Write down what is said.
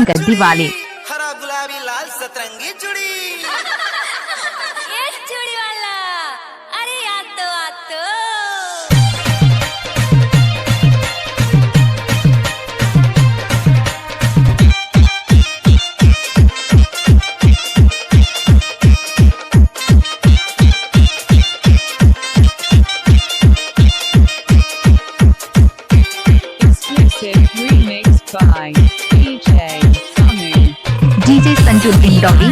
गद्दी वाले। हरा गुलाबी लाल सतरंगी चूड़ी ये चूड़ी वाला, अरे याद तो Exclusive remix by DJ Sonu. DJ Sanju Dindori.